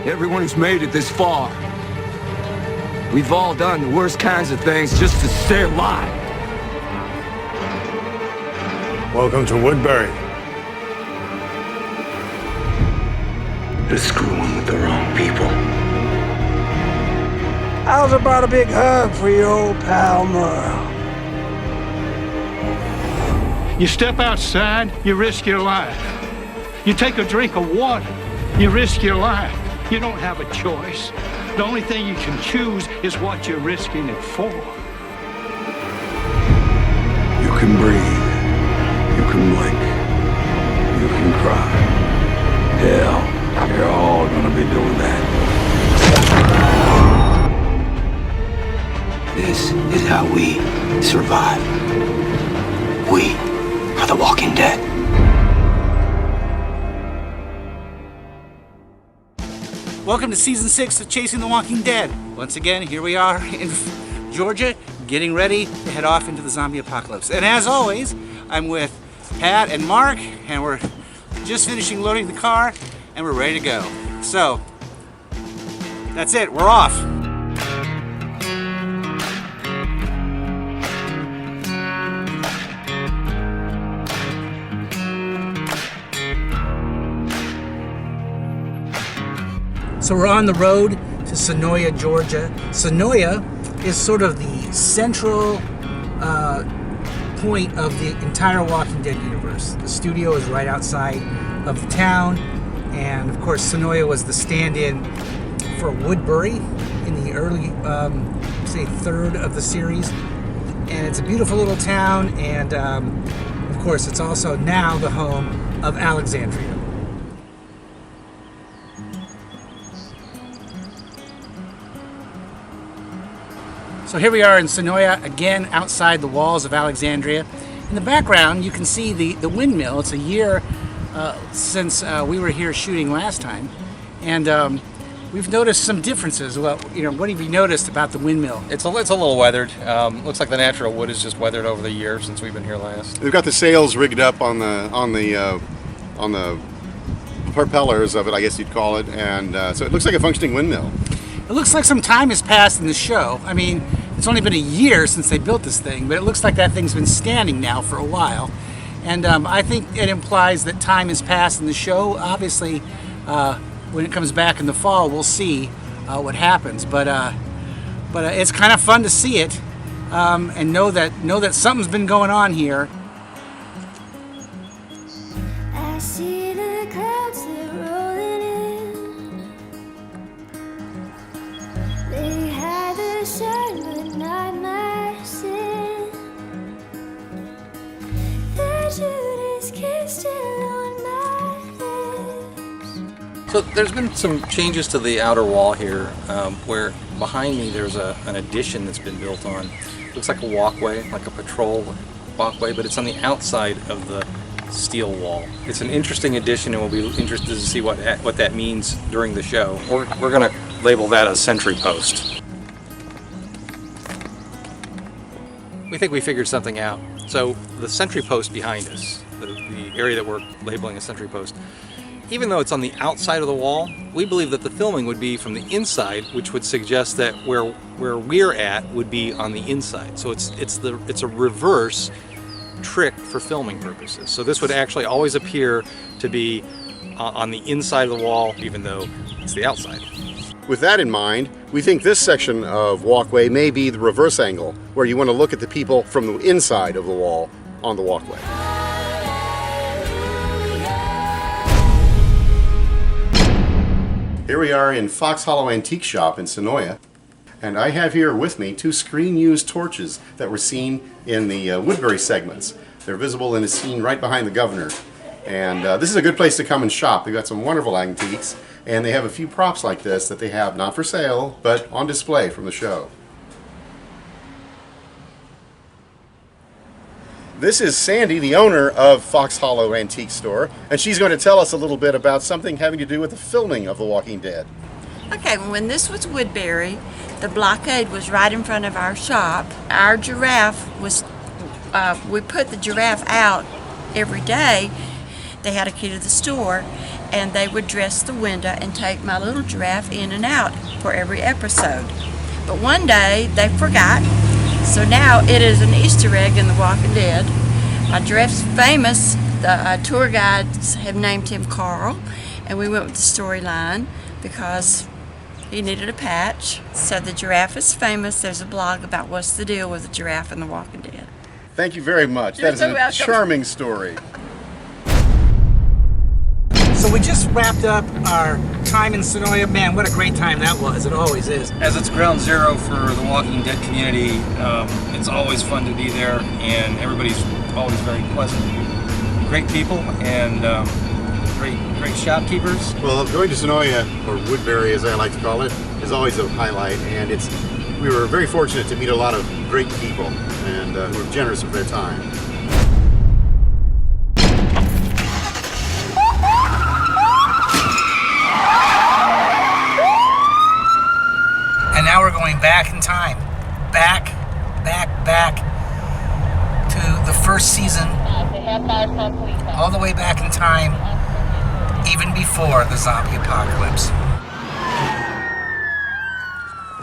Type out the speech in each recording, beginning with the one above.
everyone who's made it this far. We've all done the worst kinds of things just to stay alive. Welcome to Woodbury. You're screwing with the wrong people. How's about a big hug for your old pal Merle? You step outside, you risk your life. You take a drink of water, you risk your life. You don't have a choice. The only thing you can choose is what you're risking it for. You can breathe. You can blink. You can cry. Hell, you're all gonna be doing that. This is how we survive. We are the Walking Dead. Welcome to Season 6 of Chasing the Walking Dead. Once again, here we are in Georgia, getting ready to head off into the zombie apocalypse. And as always, I'm with Pat and Mark, and we're just finishing loading the car, and we're ready to go. So, that's it, we're off. So we're on the road to Senoia, Georgia. Senoia is sort of the central point of the entire Walking Dead universe. The studio is right outside of the town, and of course Senoia was the stand-in for Woodbury in the early, say, third of the series. And it's a beautiful little town, and of course it's also now the home of Alexandria. So here we are in Senoia, again outside the walls of Alexandria. In the background you can see the windmill. It's a year since we were here shooting last time, and we've noticed some differences. Well, what have you noticed about the windmill? It's a little weathered. Looks like the natural wood is just weathered over the year since we've been here last. They've got the sails rigged up on the propellers of it, I guess you'd call it, and so it looks like a functioning windmill. It looks like some time has passed in the show. I mean, it's only been a year since they built this thing, but it looks like that thing's been standing now for a while. And I think it implies that time has passed in the show. Obviously, when it comes back in the fall, we'll see what happens. But it's kind of fun to see it and know that something's been going on here. I see the clouds, they're rolling in. They hide the sun, but not my sin. The Judas kiss still on my lips. So there's been some changes to the outer wall here, where behind me there's an addition that's been built on. Looks like a walkway, like a patrol walkway, but it's on the outside of the steel wall. It's an interesting addition, and we'll be interested to see what that means during the show. We're going to label that a sentry post. We think we figured something out. So the sentry post behind us, the area that we're labeling a sentry post, even though it's on the outside of the wall, we believe that the filming would be from the inside, which would suggest that where we're at would be on the inside. So it's a reverse trick for filming purposes. So this would actually always appear to be on the inside of the wall, even though it's the outside. With that in mind, we think this section of walkway may be the reverse angle, where you want to look at the people from the inside of the wall on the walkway. Here we are in Fox Hollow Antique Shop in Senoia, and I have here with me 2 screen-used torches that were seen in the Woodbury segments. They're visible in a scene right behind the governor, and this is a good place to come and shop. They've got some wonderful antiques, and they have a few props like this that they have not for sale, but on display from the show. This is Sandy, the owner of Fox Hollow Antique Store, and she's going to tell us a little bit about something having to do with the filming of The Walking Dead. Okay, when this was Woodbury, the blockade was right in front of our shop. Our giraffe was, we put the giraffe out every day. they had a key to the store, and they would dress the window and take my little giraffe in and out for every episode. But one day they forgot, so now it is an Easter egg in The Walking Dead. My giraffe's famous. The tour guides have named him Carl, and we went with the storyline because he needed a patch. So the giraffe is famous. There's a blog about what's the deal with the giraffe in The Walking Dead. Thank you very much. You're That is so a welcome. charming story. So we just wrapped up our time in Senoia. Man, what a great time that was. It always is. As it's ground zero for the Walking Dead community, it's always fun to be there, and everybody's always very pleasant. Great people and great shopkeepers. Well, going to Senoia, or Woodbury as I like to call it, is always a highlight, and we were very fortunate to meet a lot of great people and who were generous with their time. And now we're going back in time. Back to the first season. All the way back in time, even before the zombie apocalypse.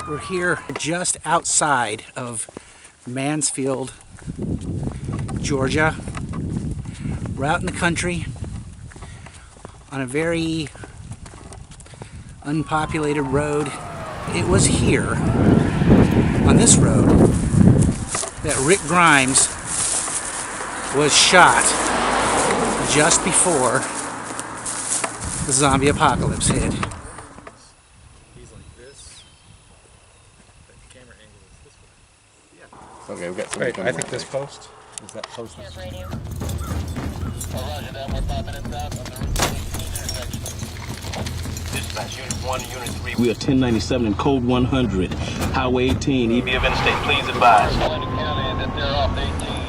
We're here just outside of Mansfield, Georgia. We're out in the country on a very unpopulated road. It was here, on this road, that Rick Grimes was shot just before the zombie apocalypse hit. He's like this. The camera angle is this way. Okay, we've got Right, I think this post is that post. Dispatch, Unit 1, Unit 3. We are 1097 in Code 100. Highway 18, EB of Interstate, please advise.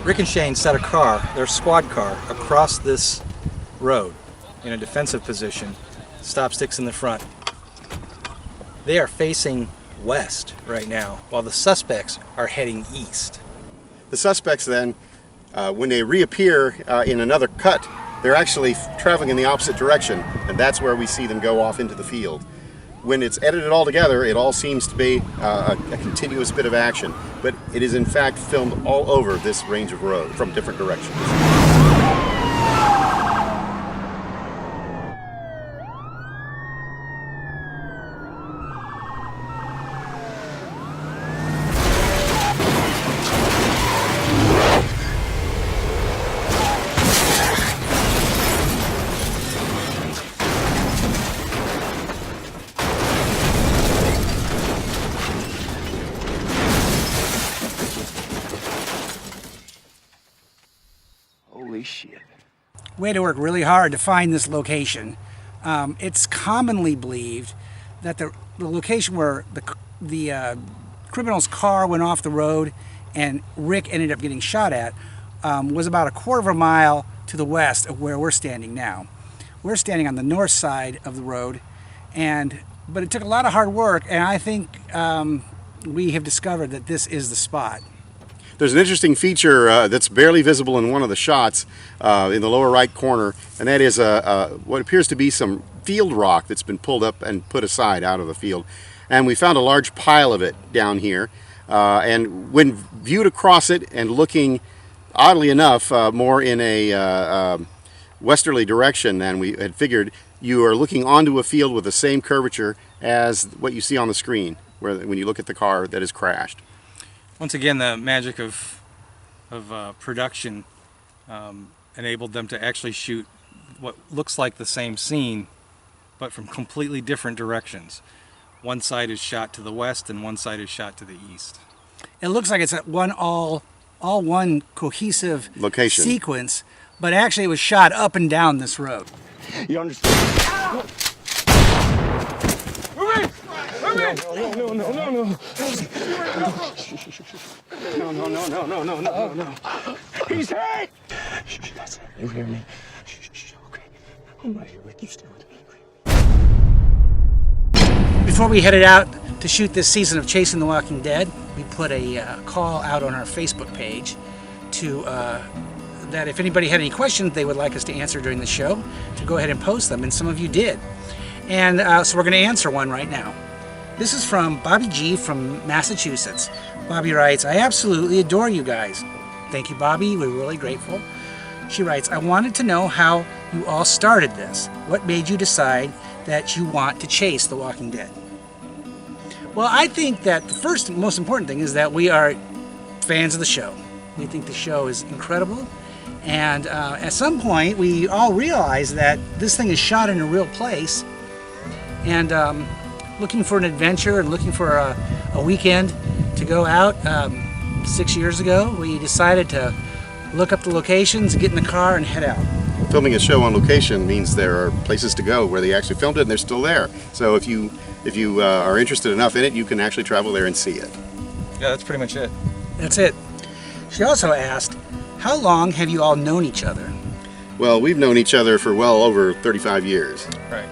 Rick and Shane set a car, their squad car, across this road in a defensive position. Stop sticks in the front. They are facing west right now, while the suspects are heading east. The suspects then, when they reappear in another cut, they're actually traveling in the opposite direction, and that's where we see them go off into the field. When it's edited all together, it all seems to be a continuous bit of action, but it is in fact filmed all over this range of road from different directions. Holy shit. We had to work really hard to find this location. It's commonly believed that the location where the criminal's car went off the road and Rick ended up getting shot at was about a quarter of a mile to the west of where we're standing now. We're standing on the north side of the road, but it took a lot of hard work, and I think we have discovered that this is the spot. There's an interesting feature that's barely visible in one of the shots in the lower right corner, and that is what appears to be some field rock that's been pulled up and put aside out of the field. And we found a large pile of it down here, and when viewed across it and looking, oddly enough, more in a westerly direction than we had figured, you are looking onto a field with the same curvature as what you see on the screen when you look at the car that has crashed. Once again, the magic of production enabled them to actually shoot what looks like the same scene, but from completely different directions. One side is shot to the west, and one side is shot to the east. It looks like it's all one cohesive location sequence, but actually it was shot up and down this road. You understand? No. He's hurt! That's it. You hear me? Okay. I'm right here, Rick. You stay with me. Before we headed out to shoot this season of Chasing the Walking Dead, we put a call out on our Facebook page to that if anybody had any questions they would like us to answer during the show, to go ahead and post them, and some of you did. And so we're going to answer one right now. This is from Bobby G from Massachusetts. Bobby writes, I absolutely adore you guys. Thank you, Bobby. We're really grateful. She writes, I wanted to know how you all started this. What made you decide that you want to chase The Walking Dead? Well, I think that the first and most important thing is that we are fans of the show. We think the show is incredible. And at some point, we all realize that this thing is shot in a real place. And looking for an adventure and looking for a weekend to go out, 6 years ago, we decided to look up the locations, get in the car, and head out. Filming a show on location means there are places to go where they actually filmed it and they're still there. So if you are interested enough in it, you can actually travel there and see it. Yeah, that's pretty much it. That's it. She also asked, how long have you all known each other? Well, we've known each other for well over 35 years. Right.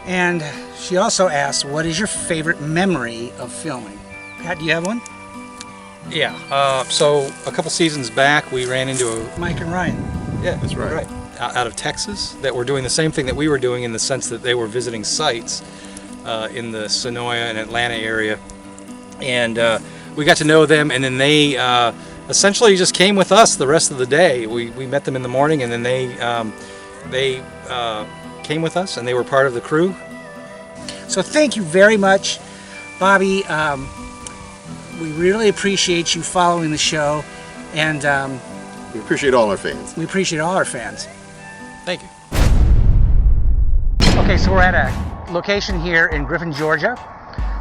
And she also asked, what is your favorite memory of filming? Pat, do you have one? Yeah, so a couple seasons back we ran into a... Mike and Ryan. Yeah, that's right. Out of Texas that were doing the same thing that we were doing, in the sense that they were visiting sites in the Senoia and Atlanta area. And we got to know them, and then they essentially just came with us the rest of the day. We met them in the morning, and then they came with us, and they were part of the crew. So thank you very much, Bobby. We really appreciate you following the show, and we appreciate all our fans. We appreciate all our fans. Thank you. Okay, so we're at a location here in Griffin, Georgia.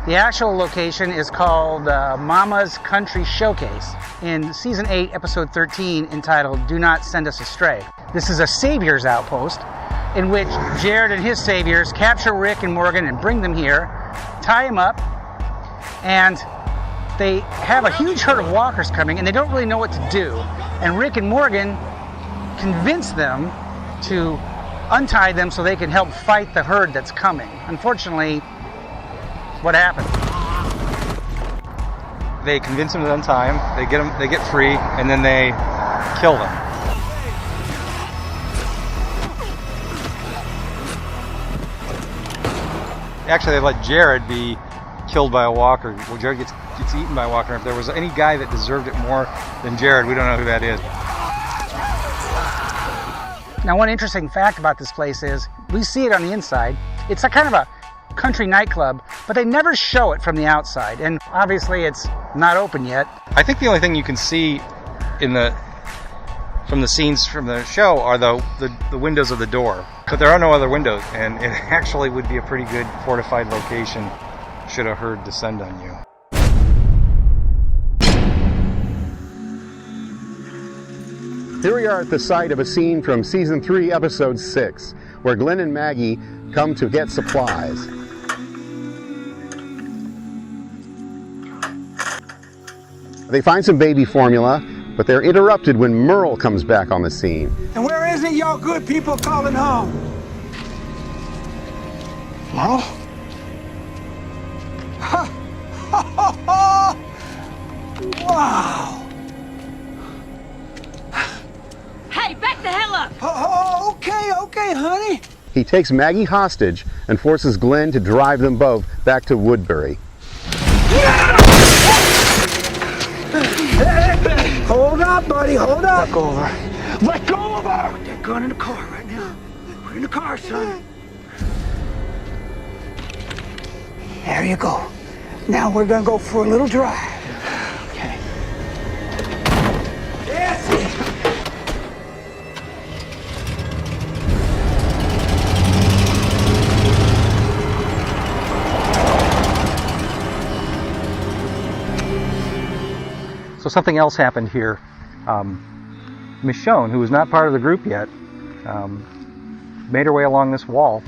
The actual location is called Mama's Country Showcase in Season 8, Episode 13, entitled Do Not Send Us Astray. This is a Saviors outpost in which Jared and his Saviors capture Rick and Morgan and bring them here, tie them up, and they have a huge herd of walkers coming and they don't really know what to do. And Rick and Morgan convince them to untie them so they can help fight the herd that's coming. Unfortunately, what happened? They convince them to untie them, they get free, and then they kill them. Actually, they let Jared be killed by a walker. Well, Jared gets eaten by a walker. If there was any guy that deserved it more than Jared, we don't know who that is. Now, one interesting fact about this place is we see it on the inside. It's a kind of a country nightclub, but they never show it from the outside, and obviously it's not open yet. I think the only thing you can see from the scenes from the show are the windows of the door, but there are no other windows, and it actually would be a pretty good fortified location should a herd descend on you. Here we are at the site of a scene from Season 3, Episode 6, where Glenn and Maggie come to get supplies. They find some baby formula, but they're interrupted when Merle comes back on the scene. And where is it, y'all good people calling home? Merle? Ha! Ha ha ha! Wow! Hey, back the hell up! Oh, okay, honey. He takes Maggie hostage and forces Glenn to drive them both back to Woodbury. Hold up, buddy, hold up. Let go of her. Let go of her! Put that gun in the car right now. Put it in the car, son. There you go. Now we're gonna go for a little drive. Okay. Yes! So something else happened here. Michonne, who was not part of the group yet, made her way along this wall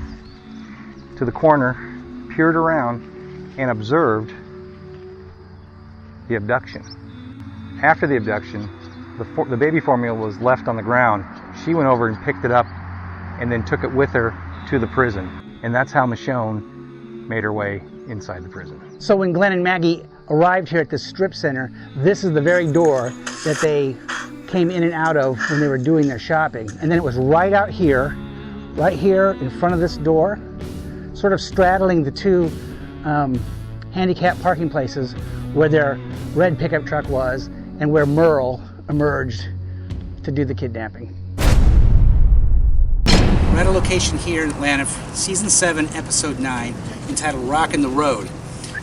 to the corner, peered around, and observed the abduction. After the abduction, the baby formula was left on the ground. She went over and picked it up and then took it with her to the prison. And that's how Michonne made her way inside the prison. So when Glenn and Maggie arrived here at the strip center, this is the very door that they came in and out of when they were doing their shopping. And then it was right out here, right here in front of this door, sort of straddling the two handicap parking places where their red pickup truck was and where Merle emerged to do the kidnapping. We're at a location here in Atlanta, season 7, episode 9, entitled Rockin' the Road.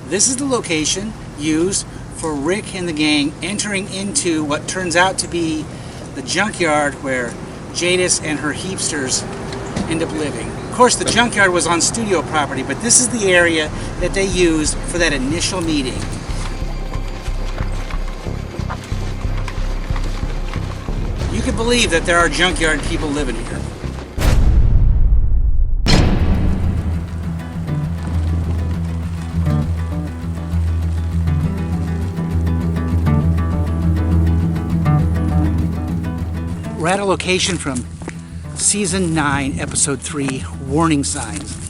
This is the location used for Rick and the gang entering into what turns out to be the junkyard where Jadis and her heapsters end up living. Of course, the junkyard was on studio property, but this is the area that they used for that initial meeting. You can believe that there are junkyard people living here. We're at a location from season 9, episode 3, Warning Signs.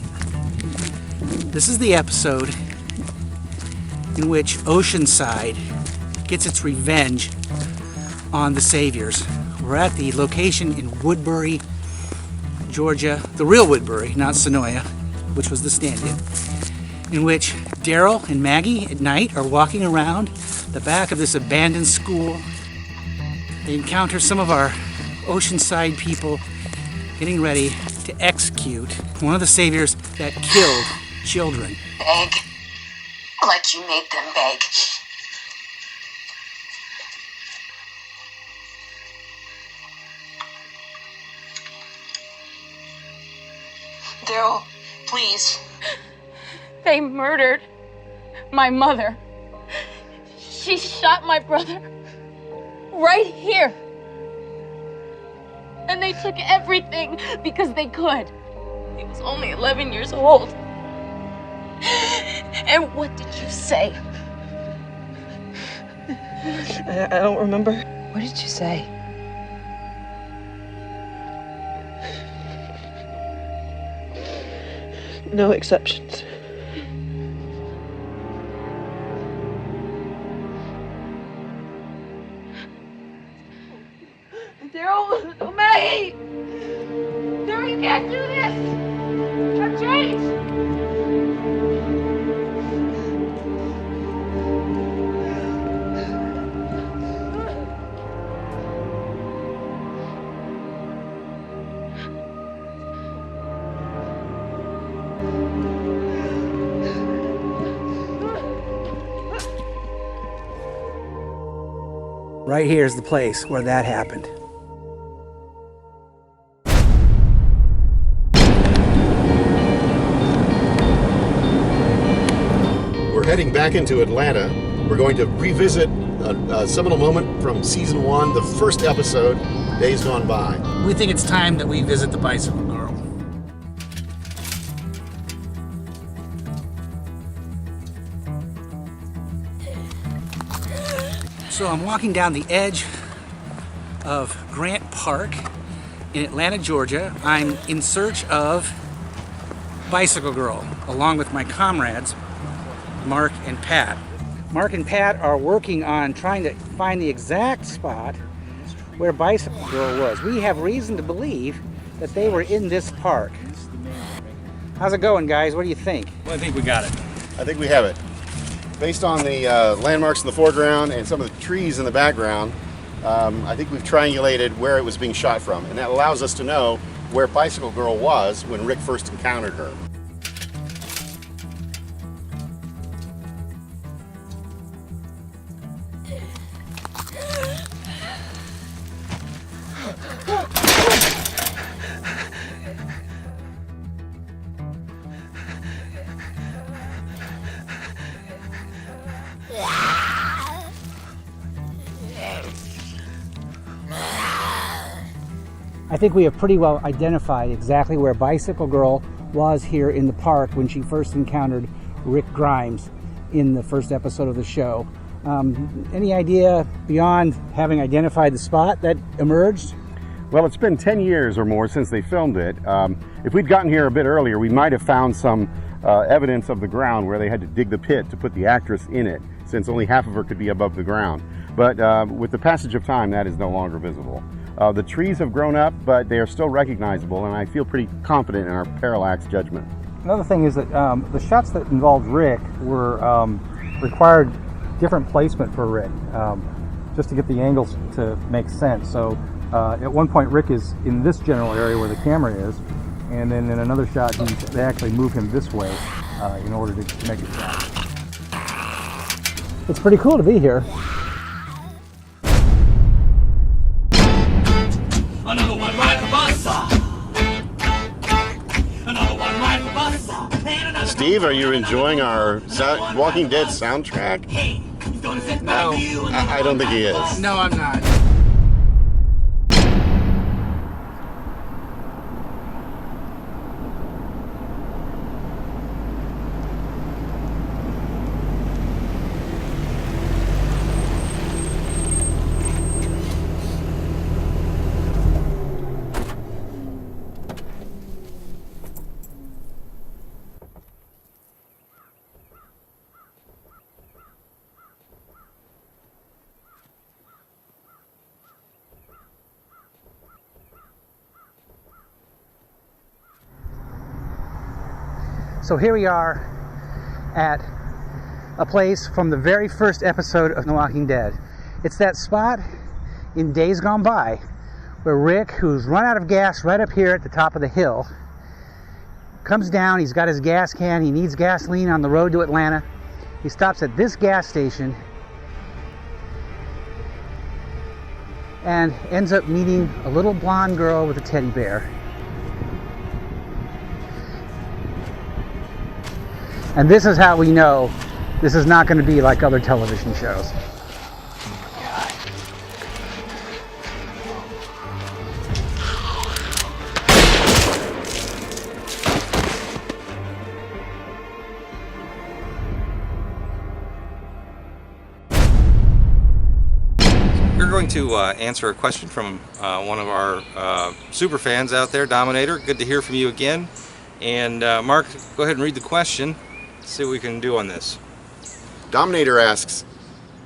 This is the episode in which Oceanside gets its revenge on the Saviors. We're at the location in Woodbury, Georgia, the real Woodbury, not Senoia, which was the stand-in, in which Daryl and Maggie at night are walking around the back of this abandoned school. They encounter some of our Oceanside people getting ready to execute one of the Saviors that killed children. Beg, like you made them beg. Daryl, please. They murdered my mother. She shot my brother right here. And they took everything because they could. He was only 11 years old. And what did you say? I don't remember. What did you say? No exceptions. Daryl, Maggie! Daryl, you can't do this! I've changed! Right here is the place where that happened. We're heading back into Atlanta. We're going to revisit a seminal moment from season 1, the first episode, Days Gone By. We think it's time that we visit the Bicycle Girl. So I'm walking down the edge of Grant Park in Atlanta, Georgia. I'm in search of Bicycle Girl, along with my comrades, Mark and Pat. Mark and Pat are working on trying to find the exact spot where Bicycle Girl was. We have reason to believe that they were in this park. How's it going, guys? What do you think? Well, I think we got it. I think we have it. Based on the landmarks in the foreground and some of the trees in the background, I think we've triangulated where it was being shot from, and that allows us to know where Bicycle Girl was when Rick first encountered her. I think we have pretty well identified exactly where Bicycle Girl was here in the park when she first encountered Rick Grimes in the first episode of the show. Any idea beyond having identified the spot that emerged? Well, it's been 10 years or more since they filmed it. If we'd gotten here a bit earlier, we might have found some evidence of the ground where they had to dig the pit to put the actress in it, since only half of her could be above the ground. but with the passage of time, that is no longer visible. The trees have grown up, but they are still recognizable, and I feel pretty confident in our parallax judgment. Another thing is that the shots that involved Rick were required different placement for Rick, just to get the angles to make sense. So at one point, Rick is in this general area where the camera is, and then in another shot, they actually move him this way in order to make it shot. It's pretty cool to be here. Another one ride the bus. Another one ride the bus. Steve, are you enjoying our Walking Dead soundtrack? No. I don't think he is. No, I'm not. So here we are at a place from the very first episode of The Walking Dead. It's that spot in Days Gone By where Rick, who's run out of gas right up here at the top of the hill, comes down, he's got his gas can, he needs gasoline on the road to Atlanta. He stops at this gas station and ends up meeting a little blonde girl with a teddy bear. And this is how we know this is not going to be like other television shows. We're going to answer a question from one of our super fans out there, Dominator. Good to hear from you again. And Mark, go ahead and read the question. See what we can do on this. Dominator asks,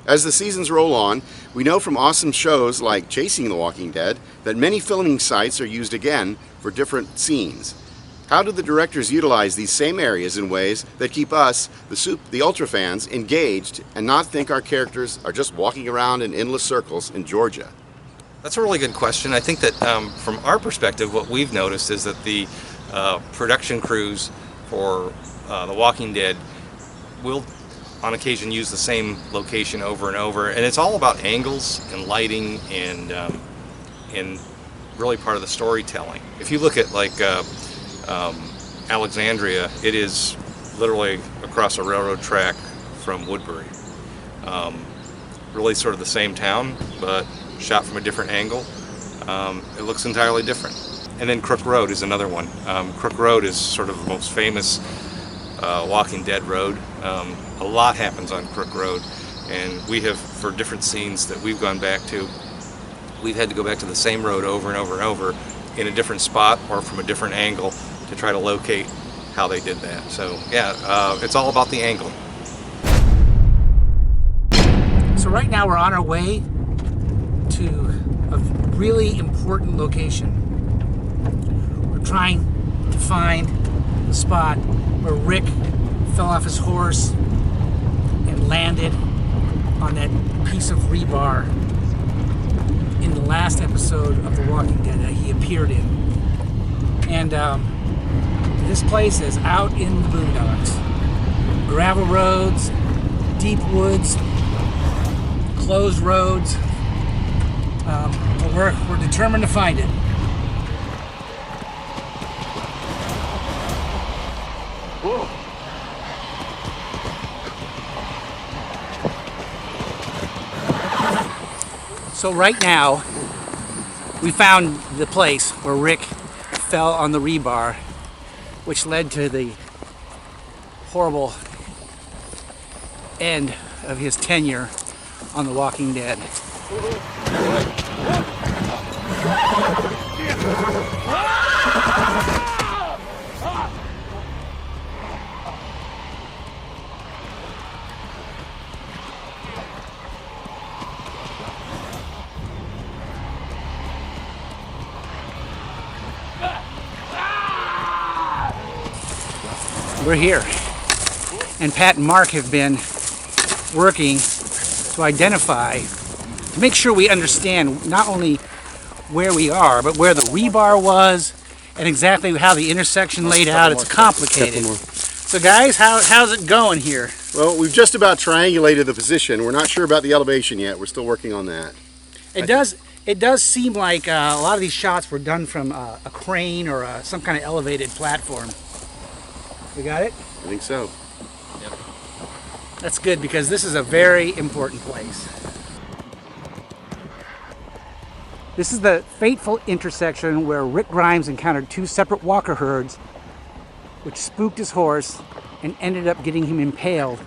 as the seasons roll on, we know from awesome shows like Chasing the Walking Dead that many filming sites are used again for different scenes. How do the directors utilize these same areas in ways that keep us, the Ultra fans, engaged and not think our characters are just walking around in endless circles in Georgia? That's a really good question. I think that from our perspective, what we've noticed is that the production crews for The Walking Dead will on occasion use the same location over and over, and it's all about angles and lighting and really part of the storytelling. If you look at like Alexandria, it is literally across a railroad track from Woodbury. Really sort of the same town, but shot from a different angle. It looks entirely different. And then Crook Road is another one. Crook Road is sort of the most famous Walking Dead road. A lot happens on Crook Road, and we have, for different scenes that we've gone back to, we've had to go back to the same road over and over and over in a different spot or from a different angle to try to locate how they did that. So yeah, it's all about the angle. So right now we're on our way to a really important location. We're trying to find the spot where Rick fell off his horse and landed on that piece of rebar in the last episode of The Walking Dead that he appeared in. And this place is out in the boondocks. Gravel roads, deep woods, closed roads. But we're determined to find it. Whoa. So right now, we found the place where Rick fell on the rebar, which led to the horrible end of his tenure on The Walking Dead. we're here. And Pat and Mark have been working to identify, to make sure we understand not only where we are, but where the rebar was and exactly how the intersection laid out. It's complicated. So guys, how's it going here? Well, we've just about triangulated the position. We're not sure about the elevation yet. We're still working on that. It does seem like a lot of these shots were done from a crane or some kind of elevated platform. We got it? I think so. Yep. That's good because this is a very important place. This is the fateful intersection where Rick Grimes encountered two separate walker herds, which spooked his horse and ended up getting him impaled.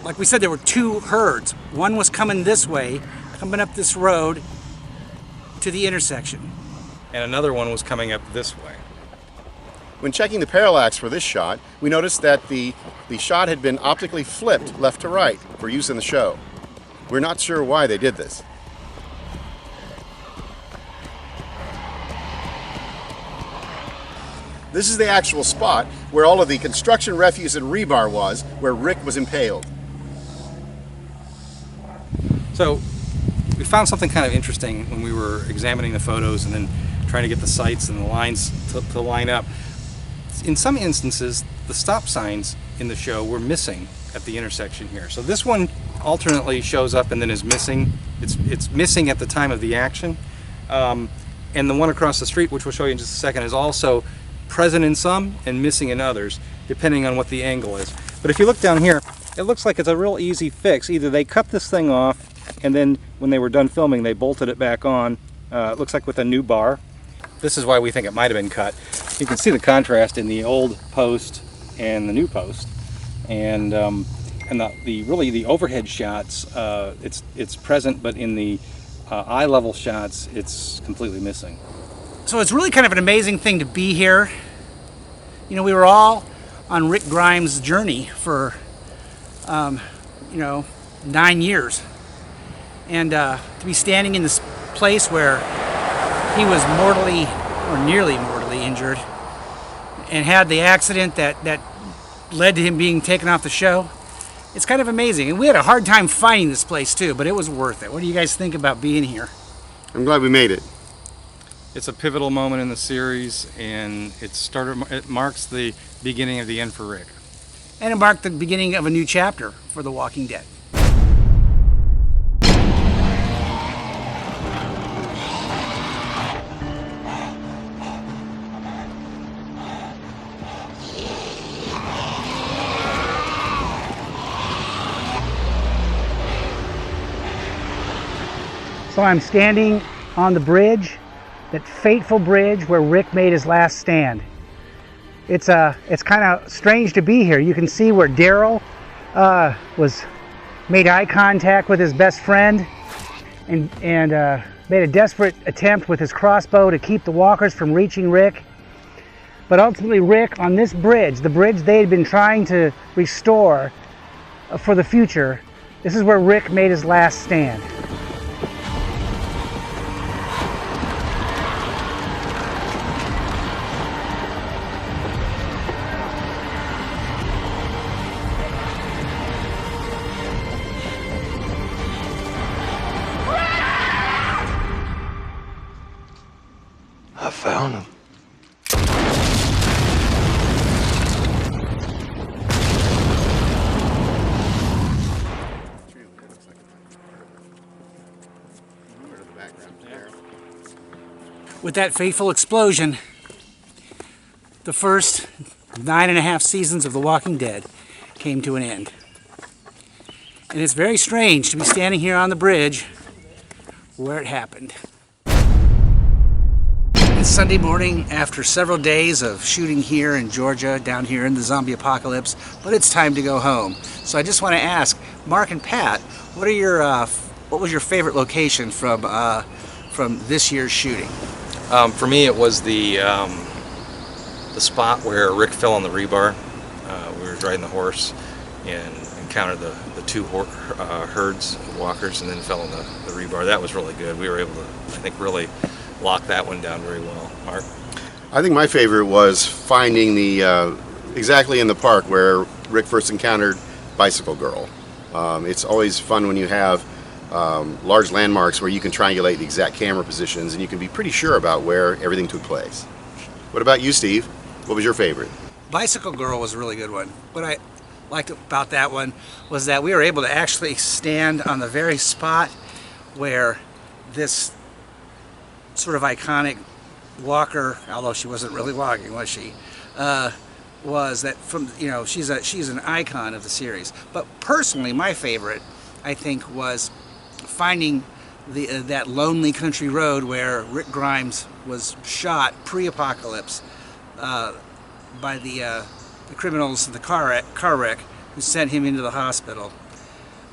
Like we said, there were two herds. One was coming this way, coming up this road to the intersection. And another one was coming up this way. When checking the parallax for this shot, we noticed that the shot had been optically flipped left to right for use in the show. We're not sure why they did this. This is the actual spot where all of the construction refuse and rebar was, where Rick was impaled. So we found something kind of interesting when we were examining the photos and then trying to get the sights and the lines to line up. In some instances, the stop signs in the show were missing at the intersection here. So this one alternately shows up and then is missing. It's missing at the time of the action. And the one across the street, which we'll show you in just a second, is also present in some and missing in others, depending on what the angle is. But if you look down here, it looks like it's a real easy fix. Either they cut this thing off and then when they were done filming, they bolted it back on. It looks like with a new bar. This is why we think it might have been cut. You can see the contrast in the old post and the new post. And the overhead shots, it's present, but in the eye level shots, it's completely missing. So it's really kind of an amazing thing to be here. You know, we were all on Rick Grimes' journey for, 9 years. And to be standing in this place where he was mortally or nearly mortally injured and had the accident that led to him being taken off the show, it's kind of amazing. And we had a hard time finding this place too, but it was worth it. What do you guys think about being here? I'm glad we made it. It's a pivotal moment in the series, and it marks the beginning of the end for Rick. And it marked the beginning of a new chapter for The Walking Dead. So I'm standing on the bridge, that fateful bridge where Rick made his last stand. It's kind of strange to be here. You can see where Daryl made eye contact with his best friend and made a desperate attempt with his crossbow to keep the walkers from reaching Rick. But ultimately Rick, on this bridge, the bridge they had been trying to restore for the future, this is where Rick made his last stand. I found him. With that fateful explosion, the first 9.5 seasons of The Walking Dead came to an end. And it's very strange to be standing here on the bridge where it happened. It's Sunday morning after several days of shooting here in Georgia, down here in the zombie apocalypse, but it's time to go home. So I just want to ask, Mark and Pat, what was your favorite location from this year's shooting? For me, it was the spot where Rick fell on the rebar. We were riding the horse and encountered the two herds of walkers and then fell on the rebar. That was really good. We were able to, I think, really lock that one down very well. Mark? I think my favorite was finding the exactly in the park where Rick first encountered Bicycle Girl. It's always fun when you have large landmarks where you can triangulate the exact camera positions and you can be pretty sure about where everything took place. What about you, Steve? What was your favorite? Bicycle Girl was a really good one. What I liked about that one was that we were able to actually stand on the very spot where this sort of iconic walker, although she wasn't really walking, was she? Was that from, you know, she's an icon of the series. But personally, my favorite, I think, was finding that lonely country road where Rick Grimes was shot pre-apocalypse by the criminals of the car wreck who sent him into the hospital.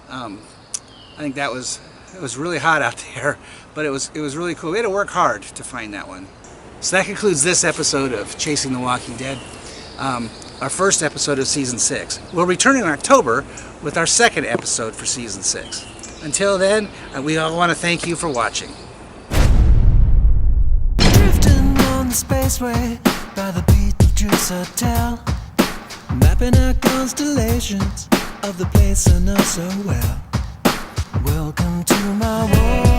I think it was really hot out there, but it was really cool. We had to work hard to find that one. So that concludes this episode of Chasing the Walking Dead, our first episode of Season 6. We'll return in October with our second episode for Season 6. Until then, we all want to thank you for watching. Drifting on the spaceway by the Beetlejuice Hotel, mapping out constellations of the place I know so well. Welcome to my world.